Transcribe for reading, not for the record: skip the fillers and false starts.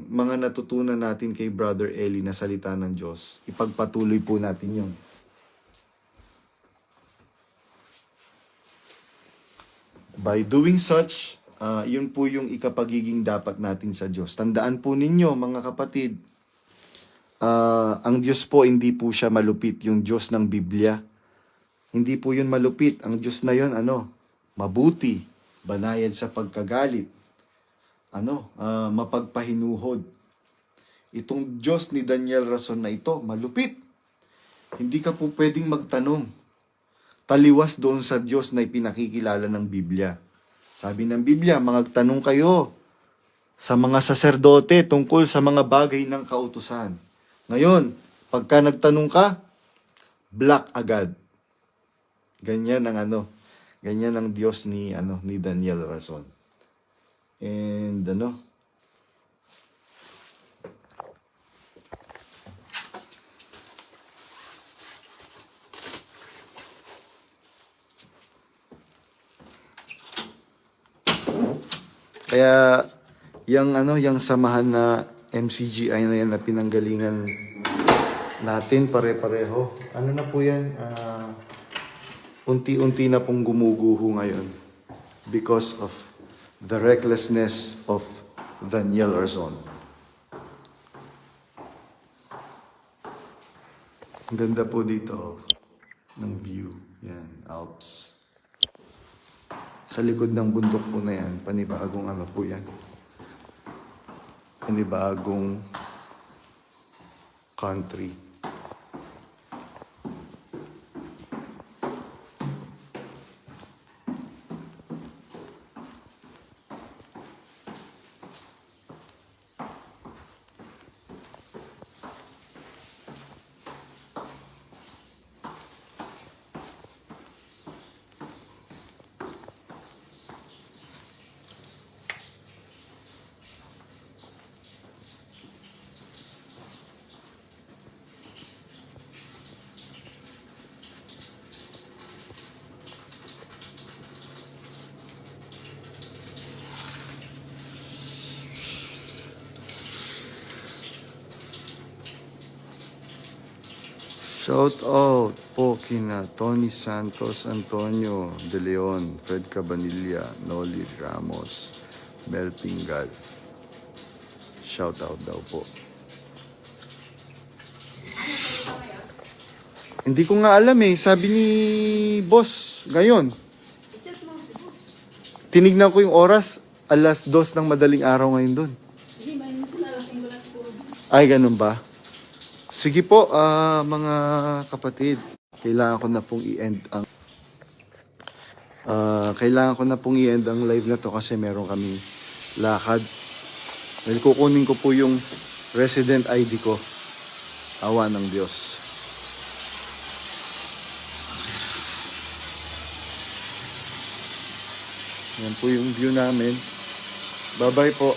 mga natutunan natin kay Brother Eli na salita ng Diyos, ipagpatuloy po natin yun. By doing such, yun po yung ikapagiging dapat natin sa Diyos. Tandaan po ninyo, mga kapatid, ang Diyos po, hindi po siya malupit, yung Diyos ng Biblia. Hindi po yun malupit. Ang Diyos na yun, mabuti, banayad sa pagkagalit, mapagpahinuhod. Itong Diyos ni Daniel Rason na ito, malupit. Hindi ka po pwedeng magtanong. Taliwas doon sa Diyos na ipinakikilala ng Biblia. Sabi ng Biblia, magtanong kayo sa mga saserdote tungkol sa mga bagay ng kautusan. Ngayon, pagka nagtanong ka, black agad. Ganyan ang Diyos ni Daniel Rason. And kaya yung samahan na MCGI na yan na pinanggalingan natin pare-pareho. Ano na po yan? Unti-unti na pong gumuguho ngayon because of the recklessness of Daniel Rason. Ang ganda po dito ng view. Yan, Alps. Sa likod ng bundok po na yan, panibagong po yan. Panibagong country. Shout out po kina Tony Santos, Antonio De Leon, Fred Cabanilla, Noli Ramos, Mel Pingal. Shout out daw po. Hindi ko nga alam sabi ni boss ngayon. Tinignan ko yung oras, 2:00 ng madaling araw ngayon doon. Ay, ganun ba? Sige po, mga kapatid, kailangan ko na pong i-end ang live na to kasi meron kaming lakad. Dahil kukunin ko po yung resident ID ko. Awa ng Diyos. Yan po yung view namin. Bye-bye po.